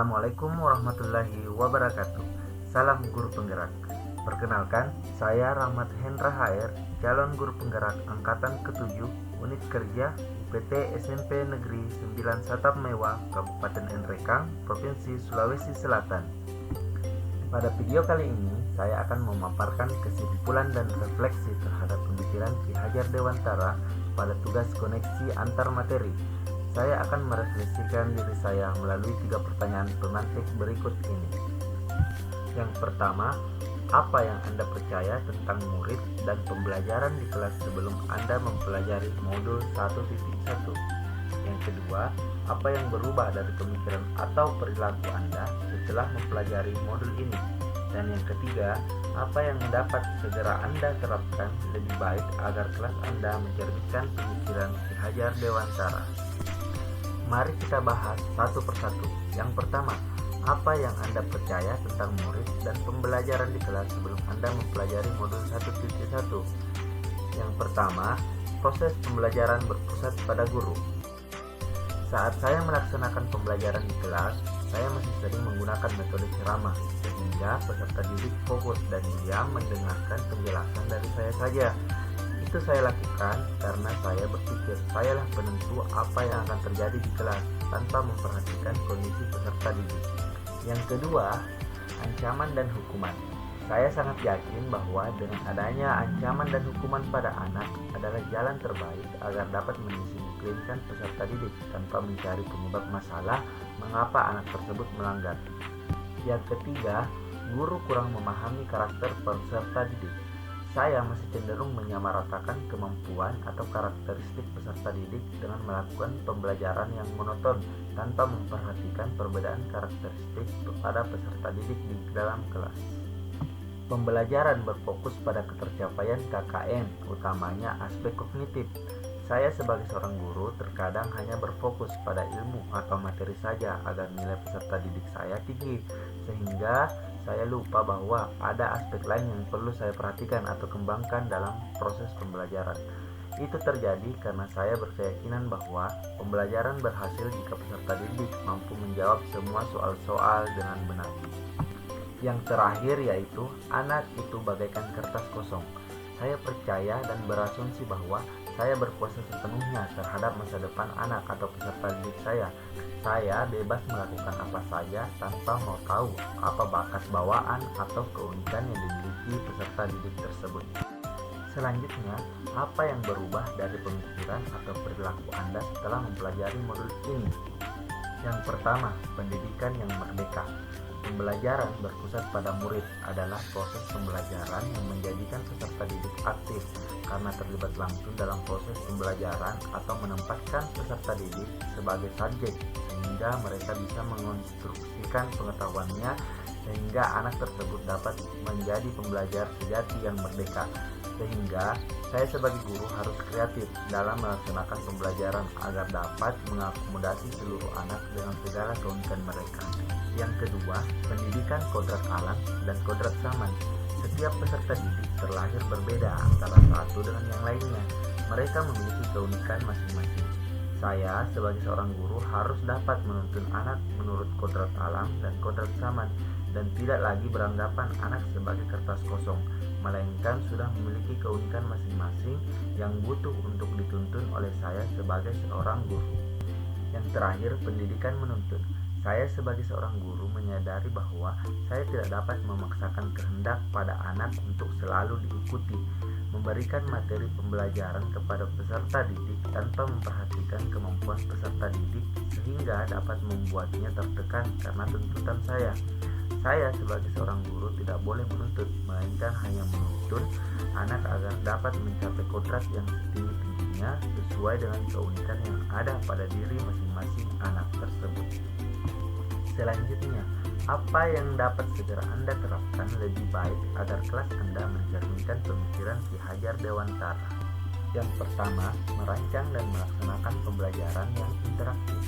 Assalamualaikum warahmatullahi wabarakatuh. Salam guru penggerak. Perkenalkan, saya Rahmat Hendra HR, calon guru penggerak angkatan ke-7 unit kerja UPT SMP Negeri 9 Satap Mewah, Kabupaten Nrekang, Provinsi Sulawesi Selatan. Pada video kali ini, saya akan memaparkan kesimpulan dan refleksi terhadap pemikiran Ki Hajar Dewantara pada tugas koneksi antar materi. Saya akan merefleksikan diri saya melalui 3 pertanyaan pemantik berikut ini. Yang pertama, apa yang Anda percaya tentang murid dan pembelajaran di kelas sebelum Anda mempelajari modul 1.1? Yang kedua, apa yang berubah dari pemikiran atau perilaku Anda setelah mempelajari modul ini? Dan yang ketiga, apa yang dapat segera Anda terapkan lebih baik agar kelas Anda mencerminkan pemikiran Ki Hajar Dewantara? Mari kita bahas satu persatu. Yang pertama, apa yang Anda percaya tentang murid dan pembelajaran di kelas sebelum Anda mempelajari modul 1.1? Yang pertama, proses pembelajaran berpusat pada guru. Saat saya melaksanakan pembelajaran di kelas, saya masih sering menggunakan metode ceramah, sehingga peserta didik fokus dan diam mendengarkan penjelasan dari saya saja. Itu saya lakukan karena saya berpikir sayalah penentu apa yang akan terjadi di kelas tanpa memperhatikan kondisi peserta didik. Yang kedua, ancaman dan hukuman. Saya sangat yakin bahwa dengan adanya ancaman dan hukuman pada anak adalah jalan terbaik agar dapat mendisiplinkan peserta didik tanpa mencari penyebab masalah mengapa anak tersebut melanggar. Yang ketiga, guru kurang memahami karakter peserta didik. Saya masih cenderung menyamaratakan kemampuan atau karakteristik peserta didik dengan melakukan pembelajaran yang monoton tanpa memperhatikan perbedaan karakteristik pada peserta didik di dalam kelas. Pembelajaran berfokus pada ketercapaian KKM, utamanya aspek kognitif. Saya sebagai seorang guru terkadang hanya berfokus pada ilmu atau materi saja agar nilai peserta didik saya tinggi, sehingga saya lupa bahwa ada aspek lain yang perlu saya perhatikan atau kembangkan dalam proses pembelajaran. Itu terjadi karena saya berkeyakinan bahwa pembelajaran berhasil jika peserta didik mampu menjawab semua soal-soal dengan benar. Yang terakhir yaitu, anak itu bagaikan kertas kosong. Saya percaya dan berasumsi bahwa saya berkuasa sepenuhnya terhadap masa depan anak atau peserta didik saya. Saya bebas melakukan apa saja tanpa mau tahu apa bakat bawaan atau keunikan yang dimiliki peserta didik tersebut. Selanjutnya, apa yang berubah dari pemikiran atau perilaku Anda setelah mempelajari modul ini? Yang pertama, pendidikan yang merdeka. Pembelajaran berpusat pada murid adalah proses pembelajaran yang menjadikan peserta didik aktif karena terlibat langsung dalam proses pembelajaran atau menempatkan peserta didik sebagai subjek sehingga mereka bisa mengonstruksikan pengetahuannya sehingga anak tersebut dapat menjadi pembelajar sejati yang merdeka. Sehingga saya sebagai guru harus kreatif dalam melaksanakan pembelajaran agar dapat mengakomodasi seluruh anak dengan segala keunikan mereka. Yang kedua, pendidikan kodrat alam dan kodrat zaman. Setiap peserta didik terlahir berbeda antara satu dengan yang lainnya. Mereka memiliki keunikan masing-masing. Saya sebagai seorang guru harus dapat menuntun anak menurut kodrat alam dan kodrat zaman dan tidak lagi beranggapan anak sebagai kertas kosong, melainkan sudah memiliki keunikan masing-masing yang butuh untuk dituntun oleh saya sebagai seorang guru. Yang terakhir, pendidikan menuntun. Saya sebagai seorang guru menyadari bahwa saya tidak dapat memaksakan kehendak pada anak untuk selalu diikuti, memberikan materi pembelajaran kepada peserta didik tanpa memperhatikan kemampuan peserta didik sehingga dapat membuatnya tertekan karena tuntutan saya. Saya sebagai seorang guru tidak boleh menuntut, melainkan hanya menuntun anak agar dapat mencapai kodrat yang setinggi-tingginya sesuai dengan keunikan yang ada pada diri masing-masing anak tersebut. Selanjutnya, apa yang dapat segera Anda terapkan lebih baik agar kelas Anda mencerminkan pemikiran Ki Hajar Dewantara? Yang pertama, merancang dan melaksanakan pembelajaran yang interaktif,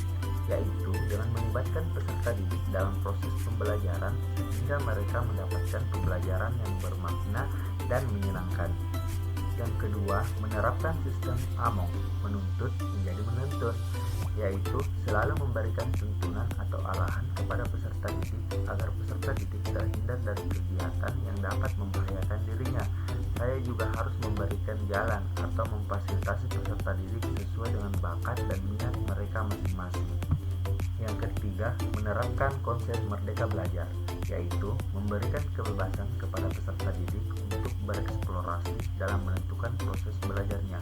yaitu dengan melibatkan peserta didik dalam proses pembelajaran sehingga mereka mendapatkan pembelajaran yang bermakna dan menyenangkan. Yang kedua, menerapkan sistem AMONG, menuntut menjadi menuntun, yaitu selalu memberikan tuntunan atau arahan kepada peserta didik agar peserta didik terhindar dari kegiatan yang dapat membahayakan dirinya. Saya juga harus memberikan jalan atau memfasilitasi peserta didik sesuai dengan bakat dan minat mereka masing-masing. Yang ketiga, menerapkan konsep merdeka belajar, yaitu memberikan kebebasan kepada peserta didik untuk bereksplorasi dalam menentukan proses belajarnya.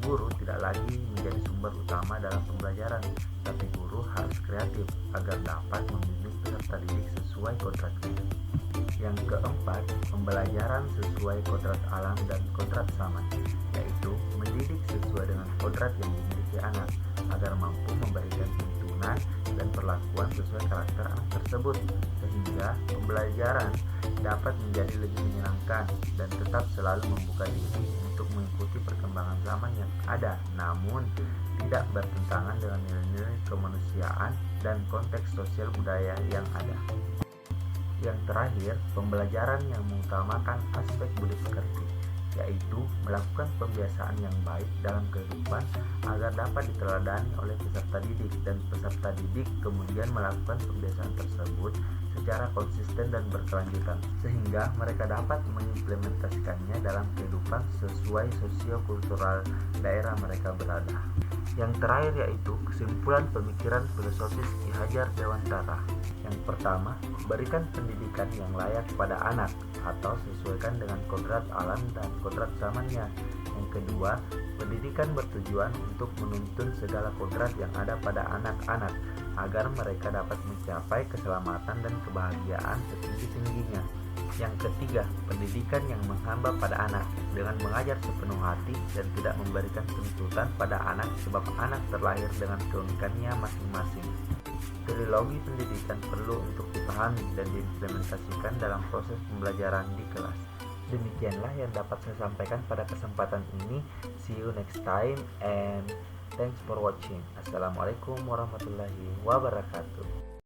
Guru tidak lagi menjadi sumber utama dalam pembelajaran, tapi guru harus kreatif agar dapat membimbing peserta didik sesuai kodratnya. Yang keempat, pembelajaran sesuai kodrat alam dan kodrat zaman, yaitu mendidik sesuai dengan kodrat yang dimiliki anak agar mampu memberikan tuntunan dan perlakuan sesuai karakter anak tersebut, sehingga pembelajaran dapat menjadi lebih menyenangkan dan tetap selalu membuka diri untuk mengikuti perkembangan zaman yang ada, namun tidak bertentangan dengan nilai-nilai kemanusiaan dan konteks sosial budaya yang ada. Yang terakhir, pembelajaran yang mengutamakan aspek budi pekerti, yaitu melakukan pembiasaan yang baik dalam kehidupan agar dapat diteladani oleh peserta didik, dan peserta didik kemudian melakukan pembiasaan tersebut secara konsisten dan berkelanjutan sehingga mereka dapat mengimplementasikannya dalam kehidupan sesuai sosio-kultural daerah mereka berada. Yang terakhir yaitu kesimpulan pemikiran filosofis Ki Hajar Dewantara. Yang pertama, berikan pendidikan yang layak pada anak atau sesuaikan dengan kodrat alam dan kodrat zamannya. Yang kedua, pendidikan bertujuan untuk menuntun segala kodrat yang ada pada anak-anak agar mereka dapat mencapai keselamatan dan kebahagiaan setinggi-tingginya. Yang ketiga, pendidikan yang menghamba pada anak dengan mengajar sepenuh hati dan tidak memberikan tuntutan pada anak sebab anak terlahir dengan keunikannya masing-masing. Trilogi pendidikan perlu untuk dipahami dan diimplementasikan dalam proses pembelajaran di kelas. Demikianlah yang dapat saya sampaikan pada kesempatan ini. See you next time and thanks for watching. Assalamualaikum warahmatullahi wabarakatuh.